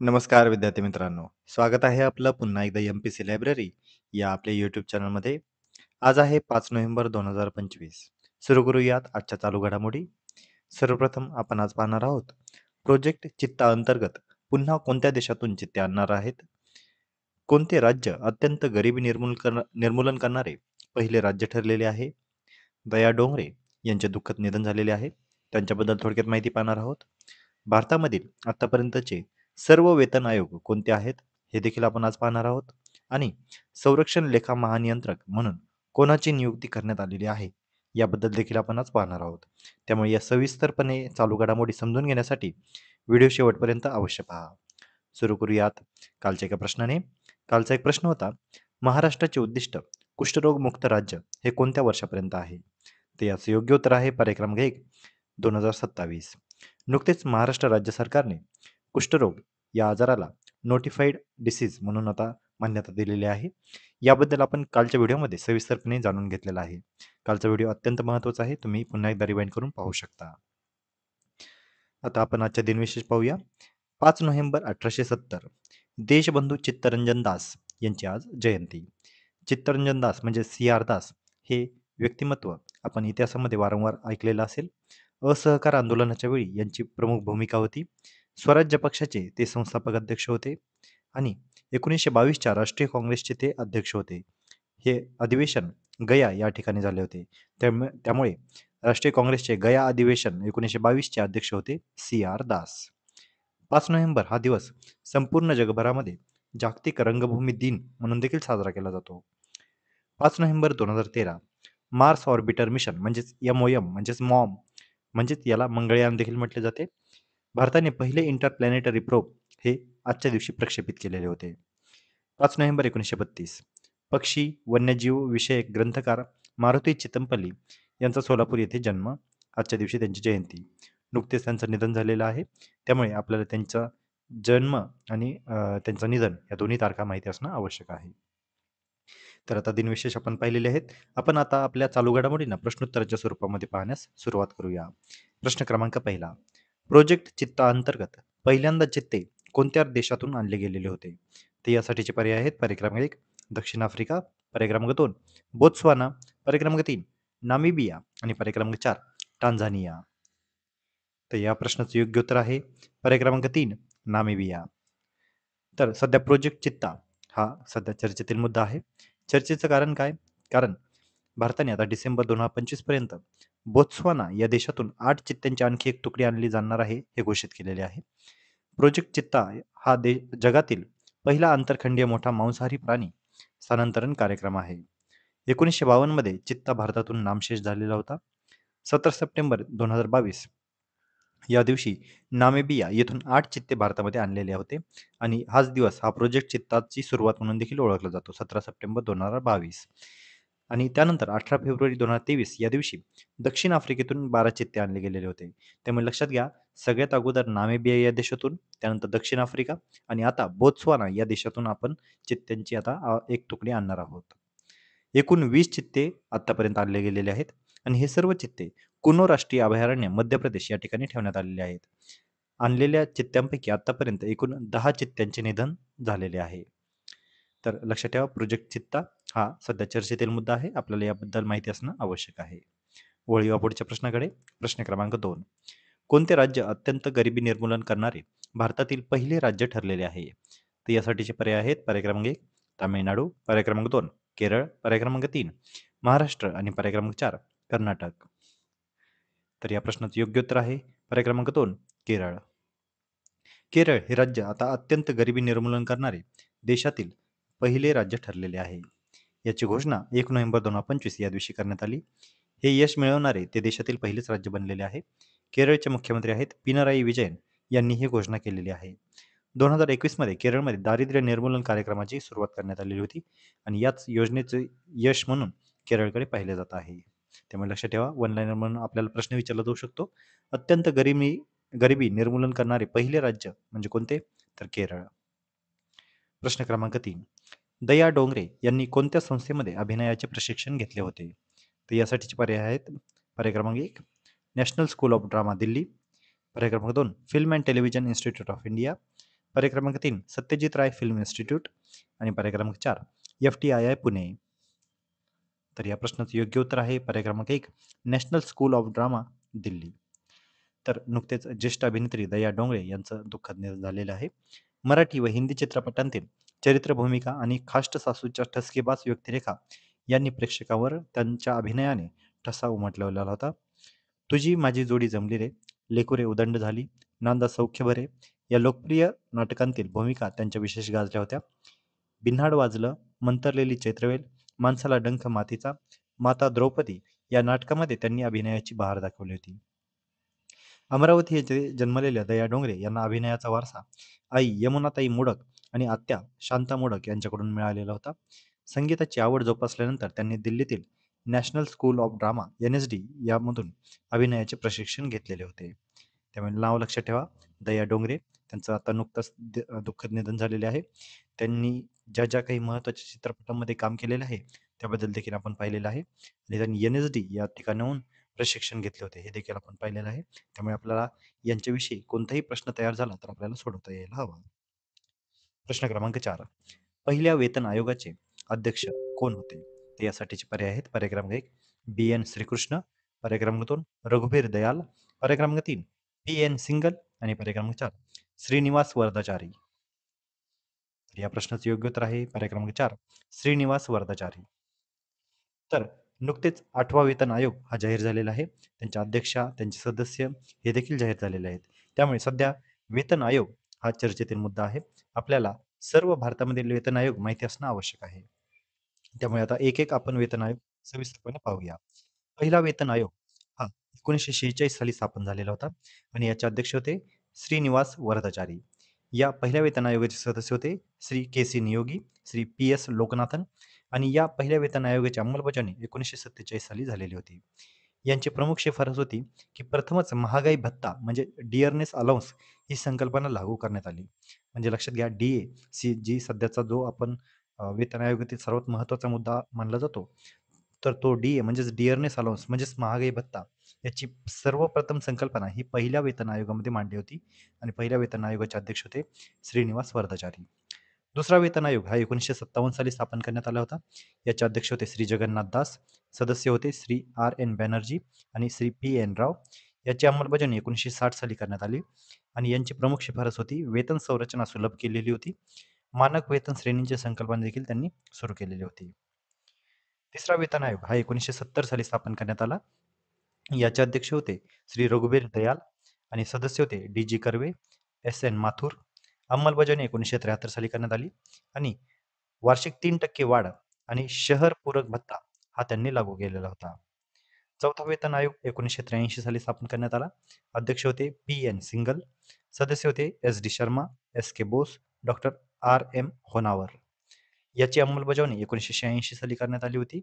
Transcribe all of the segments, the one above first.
नमस्कार विद्यार्थी मित्रांनो, स्वागत आहे आपलं पुन्हा एकदा एम-पी-सी लायब्ररी या आपल्या यूट्यूब चॅनलमध्ये. आज आहे 5 नोव्हेंबर 2025. सुरू करूयात आजच्या चालू घडामोडी. सर्वप्रथम आपण आज पाहणार आहोत प्रोजेक्ट चित्ता अंतर्गत पुन्हा कोणत्या देशातून चित्ते आणणार आहेत? कोणते राज्य अत्यंत गरिबी निर्मूलन करणारे पहिले राज्य ठरलेले आहे? दया डोंगरे यांचे दुःखद निधन झालेले आहे. त्यांच्याबद्दल थोडक्यात माहिती पाहणार आहोत. भारतामधील आतापर्यंतचे सर्व वेतन आयोग कोणते आहेत हे देखील आपण आज पाहणार आहोत. आणि संरक्षण लेखा महानियंत्रक म्हणून कोणाची नियुक्ती करण्यात आलेली आहे याबद्दल देखील आपण आज पाहणार आहोत. त्यामुळे या सविस्तरपणे चालू घडामोडी समजून घेण्यासाठी व्हिडिओ शेवटपर्यंत अवश्य पहा. सुरू करूयात कालच्या एका प्रश्नाने. कालचा एक प्रश्न होता, महाराष्ट्राचे उद्दिष्ट कुष्ठरोग मुक्त राज्य हे कोणत्या वर्षापर्यंत आहे? तर याचं योग्य उत्तर आहे पर्याय क्रमांक 1, 2027. नुकतेच महाराष्ट्र राज्य सरकारने कुष्ठरोग या आजाराला नोटिफाईड डिसीज म्हणून आता मान्यता दिलेली आहे. याबद्दल आपण कालच्या व्हिडिओमध्ये सविस्तरपणे जाणून घेतलेला आहे. कालचा व्हिडिओ अत्यंत महत्त्वाचा आहे. तुम्ही पुन्हा एकदा रिवाइंड करून पाहू शकता. आता आपण आजच्या दिनविशेष पाहूया. 5 नोव्हेंबर 1870 देशबंधू चित्तरंजन दास यांची आज जयंती. चित्तरंजन दास म्हणजे सी.आर. दास हे व्यक्तिमत्व आपण इतिहासामध्ये वारंवार ऐकलेलं असेल. असहकार आंदोलनाच्या वेळी यांची प्रमुख भूमिका होती. स्वराज्य पक्षाचे ते संस्थापक अध्यक्ष होते आणि 1922च्या राष्ट्रीय काँग्रेसचे ते अध्यक्ष होते. हे अधिवेशन गया या ठिकाणी झाले होते. त्यामुळे राष्ट्रीय काँग्रेसचे गया अधिवेशन 1922चे अध्यक्ष होते सी.आर. दास. 5 नोव्हेंबर हा दिवस संपूर्ण जगभरामध्ये जागतिक रंगभूमी दिन म्हणून देखील साजरा केला जातो. 5 नोव्हेंबर 2013 मार्स ऑर्बिटर मिशन म्हणजेच MOM म्हणजेच मॉम म्हणजेच याला मंगळयान देखील म्हटले जाते. भारताने पहिले इंटरप्लॅनेटरी प्रोब हे आजच्या दिवशी प्रक्षेपित केलेले होते. 5 नोव्हेंबर 1932 पक्षी वन्यजीव विषयक ग्रंथकार मारुती चितमपल्ली यांचा सोलापूर येथे जन्म. आजच्या दिवशी त्यांची जयंती. नुकतेच त्यांचं निधन झालेलं आहे. त्यामुळे आपल्याला त्यांचा जन्म आणि त्यांचं निधन या दोन्ही तारखा माहिती असणं आवश्यक आहे. तर आता दिनविशेष आपण पाहिलेले आहेत. आपण आता आपल्या चालू घडामोडींना प्रश्नोत्तराच्या स्वरूपामध्ये पाहण्यास सुरुवात करूया. प्रश्न क्रमांक 1, प्रोजेक्ट चित्ता अंतर्गत पहिल्यांदा चित्ते कोणत्या देशातून आणले गेलेले होते? तर यासाठीचे पर्याय आहेत पर्याय क्रमांक 1 दक्षिण आफ्रिका, पर्याय क्रमांक 2 बोत्स्वाना, पर्याय क्रमांक 3 नामिबिया आणि पर्याय क्रमांक 4 टांझानिया. तर या प्रश्नाचं योग्य उत्तर आहे पर्याय क्रमांक 3 नामिबिया. तर सध्या प्रोजेक्ट चित्ता हा सध्या चर्चेतील मुद्दा आहे. चर्चेचं कारण काय? कारण भारताने आता डिसेंबर 2025 पर्यंत बोत्स्वाना या देशातून 8 चित्त्यांची आणखी एक तुकडी आणली जाणार आहे हे घोषित केलेले आहे. प्रोजेक्ट चित्ता हा जगातील पहिला आंतरखंडीय मोठा मांसाहारी प्राणी स्थानांतरण कार्यक्रम आहे. 1952 मध्ये चित्ता भारतातून नामशेष झालेला होता. 17 सप्टेंबर 2022 या दिवशी नामिबिया येथून 8 चित्ते भारतामध्ये आणलेले होते आणि हाच दिवस हा प्रोजेक्ट चित्ताची सुरुवात म्हणून देखील ओळखला जातो. 17 सप्टेंबर 2022 आणि त्यानंतर 18 फेब्रुवारी 2023 या दिवशी दक्षिण आफ्रिकेतून 12 चित्ते आणले गेलेले होते. त्यामुळे लक्षात घ्या, सगळ्यात अगोदर नामिबिया या देशातून, त्यानंतर दक्षिण आफ्रिका आणि आता बोत्स्वाना या देशातून आपण चित्त्यांची आता एक तुकडी आणणार आहोत. एकूण 20 चित्ते आतापर्यंत आणले गेलेले आहेत आणि हे सर्व चित्ते कुनो राष्ट्रीय अभयारण्य मध्य प्रदेश या ठिकाणी ठेवण्यात आलेले आहेत. आणलेल्या चित्त्यांपैकी आतापर्यंत एकूण 10 चित्त्यांचे निधन झालेले आहे. तर लक्षात ठेवा, प्रोजेक्ट चित्ता हा सध्या चर्चेतील मुद्दा आहे. आपल्याला याबद्दल माहिती असणं आवश्यक आहे. वळूया पुढच्या प्रश्नाकडे. प्रश्न क्रमांक 2, कोणते राज्य अत्यंत गरिबी निर्मूलन करणारे भारतातील पहिले राज्य ठरलेले आहे? तर यासाठीचे पर्याय आहेत पर्याय क्रमांक 1 तामिळनाडू, पर्याय क्रमांक 2 केरळ, पर्याय क्रमांक 3 महाराष्ट्र आणि पर्याय क्रमांक 4 कर्नाटक. तर या प्रश्नाचं योग्य उत्तर आहे पर्याय क्रमांक 2 केरळ. केरळ हे राज्य आता अत्यंत गरिबी निर्मूलन करणारे देशातील पहिले राज्य ठरलेले आहे. याची घोषणा 1 नोव्हेंबर 2025 या दिवशी करण्यात आली. हे यश मिळवणारे ते देशातील पहिलेच राज्य बनलेले आहे. केरळचे मुख्यमंत्री आहेत पिनराई विजयन यांनी ही घोषणा केलेली आहे. 2021 मध्ये केरळमध्ये दारिद्र्य निर्मूलन कार्यक्रमाची सुरुवात करण्यात आलेली होती आणि याच योजनेचे यश म्हणून केरळकडे पाहिले जात आहे. त्यामुळे लक्षात ठेवा, वन लाईनर म्हणून आपल्याला प्रश्न विचारला जाऊ शकतो. अत्यंत गरिबी निर्मूलन करणारे पहिले राज्य म्हणजे कोणते? तर केरळ. प्रश्न क्रमांक 3, दया डोंगरे यांनी कोणत्या संस्थेमध्ये अभिनयाचे प्रशिक्षण घेतले होते? तर यासाठीचे पर्याय आहेत पर्याय क्रमांक 1 national school of drama Delhi, पर्याय क्रमांक 2 film and television institute of India, पर्याय क्रमांक 3 सत्यजित राय फिल्म इन्स्टिट्यूट आणि पर्याय क्रमांक 4 FTII पुणे. तर या प्रश्नाचं योग्य उत्तर आहे पर्याय क्रमांक 1 national school of drama Delhi. तर नुकतेच ज्येष्ठ अभिनेत्री दया डोंगरे यांचं दुःखद निधन झालेलं आहे. मराठी व हिंदी चित्रपटांतील चरित्र भूमिका आणि खाष्ट सासूच्या ठसकेबाज व्यक्तिरेखा यांनी प्रेक्षकावर त्यांच्या अभिनयाने ठसा उमटवलेला होता. तुझी माझी जोडी जमली रे, लेकुरे उदंड झाली, नांदा सौख्य बरे या लोकप्रिय नाटकांतील भूमिका त्यांच्या विशेष गाजल्या होत्या. बिन्हाड वाजलं, मंतरलेली चैत्रवेल, माणसाला डंख मातीचा, माता द्रौपदी या नाटकामध्ये त्यांनी अभिनयाची बहार दाखवली होती. अमरावती येथे जन्मलेल्या दया डोंगरे यांना अभिनयाचा वारसा आई यमुनाताई मोडक आणि आत्या शांता मोडक यांच्याकडून मिळालेला होता. संगीताची आवड जोपासल्यानंतर त्यांनी दिल्लीतील national school of drama NSD यामधून अभिनयाचे प्रशिक्षण घेतलेले होते. त्यामुळे नाव लक्षात ठेवा, दया डोंगरे. त्यांचं आता नुकतंच दुःखद निधन झालेले आहे. त्यांनी ज्या ज्या काही महत्त्वाच्या चित्रपटांमध्ये काम केलेलं आहे त्याबद्दल देखील आपण पाहिलेलं आहे आणि त्यांनी NSD या ठिकाणाहून प्रशिक्षण घेतले होते हे देखील आपण पाहिलेलं आहे. त्यामुळे आपल्याला यांच्याविषयी कोणताही प्रश्न तयार झाला तर आपल्याला सोडवता यायला हवा. प्रश्न क्रमांक 4 पहिल्या वेतन आयोगाचे अध्यक्ष कोण होते? तर यासाठीचे पर्याय आहेत. पर्याय क्रमांक 1 BN श्रीकृष्ण, पर्याय क्रमांक 2 रघुवीर दयाल, पर्याय क्रमांक 3 PN सिंगल आणि पर्याय क्रमांक 4 श्रीनिवास वरदाचारी. तर या प्रश्नाचं योग्य उत्तर आहे पर्याय क्रमांक 4 श्रीनिवास वरदाचारी. तर नुकतेच 8वा वेतन आयोग हा जाहीर झालेला आहे. त्यांच्या अध्यक्षा, त्यांचे सदस्य हे देखील जाहीर झालेले आहेत. त्यामुळे सध्या वेतन आयोग हा चर्चेतील मुद्दा आहे. आपल्याला सर्व भारतामधील वेतन आयोग माहिती असणं आवश्यक आहे. त्यामुळे आता एक-एक आपण वेतन आयोग सविस्तरपणे पाहूया. पहिला वेतन आयोग हा 1946 साली स्थापन झालेला होता आणि याचे अध्यक्ष होते श्रीनिवास वरदचारी. या पहिल्या वेतन आयोगाचे सदस्य होते श्री के.सी. नियोगी, श्री पी.एस. लोकनाथन आणि या पहिल्या वेतन आयोगाची अंमलबजावणी 1947 साली झालेली होती. यांची प्रमुख शिफारस होती की प्रथमच महागाई भत्ता म्हणजे डिअरनेस अलाउन्स ही संकल्पना लागू करण्यात आली. म्हणजे लक्षात घ्या DA जी सध्याचा जो आपण वेतन आयोगातील सर्वात महत्त्वाचा मुद्दा मानला जातो. तर तो DA म्हणजेच डिअरनेस अलाउन्स म्हणजेच महागाई भत्ता याची सर्वप्रथम संकल्पना ही पहिल्या वेतन आयोगामध्ये मांडली होती आणि पहिल्या वेतन आयोगाचे अध्यक्ष होते श्रीनिवास वरदाचारी. दुसरा वेतन आयोग हा 1957 साली स्थापन करण्यात आला होता. याचे अध्यक्ष होते श्री जगन्नाथ दास, सदस्य होते श्री R.N. बॅनर्जी आणि श्री P.N. राव. याची अंमलबजावणी 1960 साली करण्यात आली आणि यांची प्रमुख शिफारस होती वेतन संरचना सुलभ केलेली होती. मानक वेतन श्रेणींची संकल्पना देखील त्यांनी सुरू केलेली होती. तिसरा वेतन आयोग हा 1970 साली स्थापन करण्यात आला. याचे अध्यक्ष होते श्री रघुवीर दयाल आणि सदस्य होते D.G. कर्वे, S.N. माथुर. अंमलबजावणी 1973 साली करण्यात आली आणि वार्षिक 3% वाढ आणि शहर पूरक भत्ता हा त्यांनी लागू केलेला होता. चौथा वेतन आयोग 1983 साली स्थापन करण्यात आला. अध्यक्ष होते PN सिंगल, सदस्य होते SD Sharma, SK Bose, doctor RM Honavar. याची अंमलबजावणी 1986 साली करण्यात आली होती.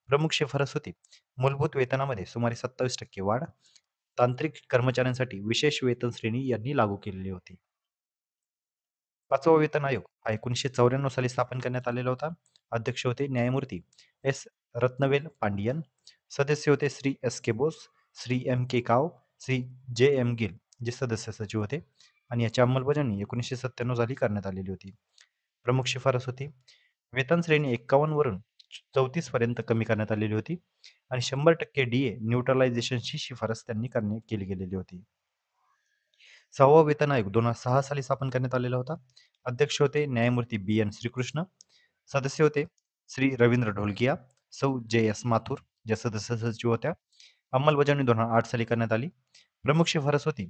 प्रमुख शिफारस होती मूलभूत वेतनामध्ये सुमारे 27% वाढ, तांत्रिक कर्मचाऱ्यांसाठी विशेष वेतन श्रेणी यांनी लागू केलेली होती. पाचवा वेतन आयोग हा 1994 साली स्थापन करण्यात आलेला होता. अध्यक्ष होते न्यायमूर्ती S. रत्नवेल पांडियन, सदस्य होते श्री SK बोस, श्री M.K. काव, श्री J.M. गिल जे सदस्य सचिव होते आणि याची अंमलबजावणी 1997 साली करण्यात आलेली होती. प्रमुख शिफारस होती वेतन श्रेणी 51 वरून 34 पर्यंत कमी करण्यात आलेली होती आणि 100% DA न्यूट्रलायझेशनची शिफारस त्यांनी केली गेलेली होती. 6वा वेतन आयोग 2006 साली स्थापन करण्यात आलेला होता. अध्यक्ष होते न्यायमूर्ती BN श्रीकृष्ण, सदस्य होते श्री रवींद्र ढोलकिया, सौ JS माथुर ज्या सदस्य सचिव होत्या. अंमलबजावणी 2008 साली करण्यात आली. प्रमुख शिफारस होती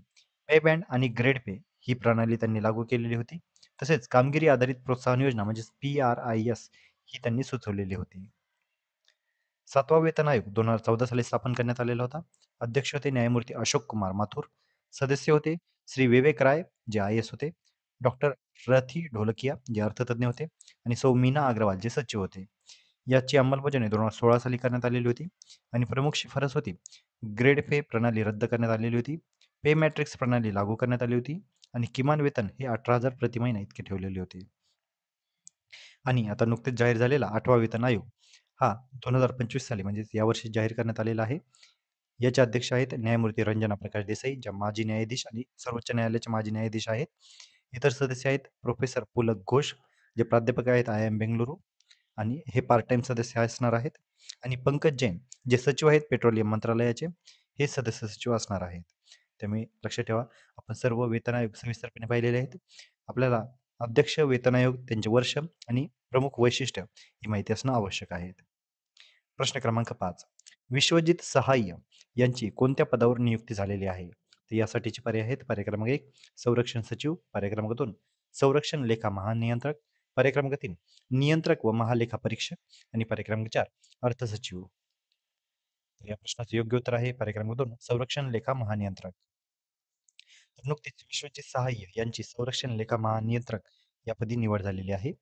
पे बँड आणि ग्रेड पे ही प्रणाली त्यांनी लागू केलेली होती. तसेच कामगिरी आधारित प्रोत्साहन योजना म्हणजेच PRIS ही त्यांनी सुचवलेली होती. 7वा वेतन आयोग 2014 साली स्थापन करण्यात आलेला होता. अध्यक्ष होते न्यायमूर्ती अशोक कुमार माथुर, सदस्य होते श्री विवेक राय जे IAS होते, डॉक्टर रथी ढोलकिया जे अर्थतज्ञ होते आणि सौ मीना अग्रवाल जे सचिव होते. याची अंमलबजावणी 2016 साली करण्यात आलेली होती आणि प्रमुख शिफारस होती ग्रेड पे प्रणाली रद्द करण्यात आलेली होती. पे मॅट्रिक्स प्रणाली लागू करण्यात आली होती आणि किमान वेतन हे 18,000 प्रति महिना इतके ठेवलेले होते. आणि आता नुकतेच जाहीर झालेला 8वा वेतन आयोग हा 2025 साली म्हणजेच यावर्षी जाहीर करण्यात आलेला आहे. याचे अध्यक्ष आहेत न्यायमूर्ती रंजना प्रकाश देसाई ज्या माजी न्यायाधीश आणि सर्वोच्च न्यायालयाचे माजी न्यायाधीश आहेत. इतर सदस्य आहेत प्रोफेसर पुलक घोष, जे प्राध्यापक आहेत आय-आय-एम बेंगळुरू आणि हे पार्ट टाईम सदस्य असणार आहेत. आणि पंकज जैन, जे सचिव आहेत पेट्रोलियम मंत्रालयाचे, हे सदस्य सचिव असणार आहेत. त्यामुळे लक्षात ठेवा, आपण सर्व वेतन आयोग सविस्तरपणे पाहिलेले आहेत. आपल्याला अध्यक्ष, वेतन आयोग, त्यांचे वर्ष आणि प्रमुख वैशिष्ट्य ही माहिती असणं आवश्यक आहे. प्रश्न क्रमांक 5. विश्वजित सहाय यांची कोणत्या पदावर नियुक्ती झालेली आहे? तर यासाठीचे पर्याय आहेत. पर्याय क्रमांक 1 संरक्षण सचिव, पर्याय क्रमांक 2 संरक्षण लेखा महानियंत्रक, पर्याय क्रमांक 3 नियंत्रक व महालेखा परीक्षक आणि पर्याय क्रमांक 4 अर्थसचिव. तर या प्रश्नाचं योग्य उत्तर आहे पर्याय क्रमांक 2 संरक्षण लेखा महानियंत्रक. तर नुकतीच विश्वजित सहाय यांची संरक्षण लेखा महानियंत्रक या पदी निवड झालेली आहे.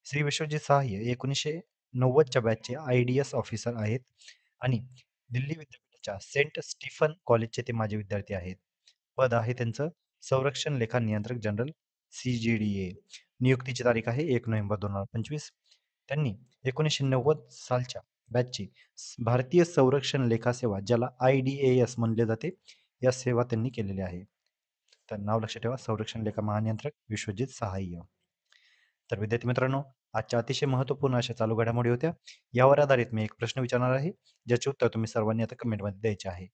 श्री विश्वजित सहाय 1990च्या बॅचचे IDS ऑफिसर आहेत आणि दिल्ली विद्यापीठाच्या सेंट स्टीफन कॉलेजचे ते माजी विद्यार्थी आहेत. पद आहे त्यांचं संरक्षण लेखा नियंत्रक जनरल CGDA. नियुक्तीची तारीख आहे 1 नोव्हेंबर 2025. त्यांनी 1990 सालच्या बॅचची भारतीय संरक्षण लेखा सेवा, ज्याला IDAS म्हणले जाते, या सेवा त्यांनी केलेली आहे. तर नाव लक्षात ठेवा, संरक्षण लेखा महानियंत्रक विश्वजित सहाय. तर विद्यार्थी मित्रांनो, आजच्या अतिशय महत्त्वपूर्ण अशा चालू घडामोडी होत्या. यावर आधारित मी एक प्रश्न विचारणार आहे, ज्याचे उत्तर तुम्ही सर्वांनी आता कमेंटमध्ये द्यायचे आहे.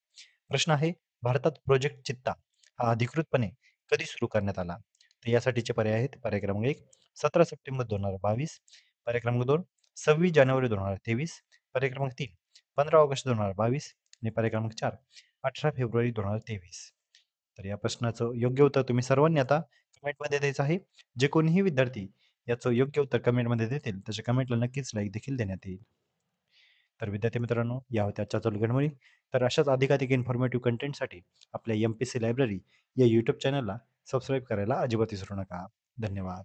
प्रश्न आहे, भारतात प्रोजेक्ट चित्ता हा अधिकृतपणे कधी सुरू करण्यात आला? तर यासाठीचे पर्याय आहेत. पर्याय क्रमांक 1 17 सप्टेंबर 2022, पर्याय क्रमांक 2 26 जानेवारी 2023, पर्याय क्रमांक 3 15 ऑगस्ट 2022 आणि पर्याय क्रमांक 4 18 फेब्रुवारी 2023. तर या प्रश्नाचं योग्य उत्तर तुम्ही सर्वांनी आता कमेंटमध्ये द्यायचं आहे. जे कोणीही विद्यार्थी याचं योग्य उत्तर कमेंटमध्ये देतील, त्याच्या कमेंटला नक्कीच लाईक देखील देण्यात येईल. तर विद्यार्थी मित्रांनो, या होत्या आजच्या चालू घडामोडी. तर अशाच अधिकाधिक इन्फॉर्मेटिव्ह कंटेंटसाठी आपल्या MPC लायब्ररी या यूट्यूब चॅनलला सबस्क्राईब करायला अजिबात विसरू नका. धन्यवाद.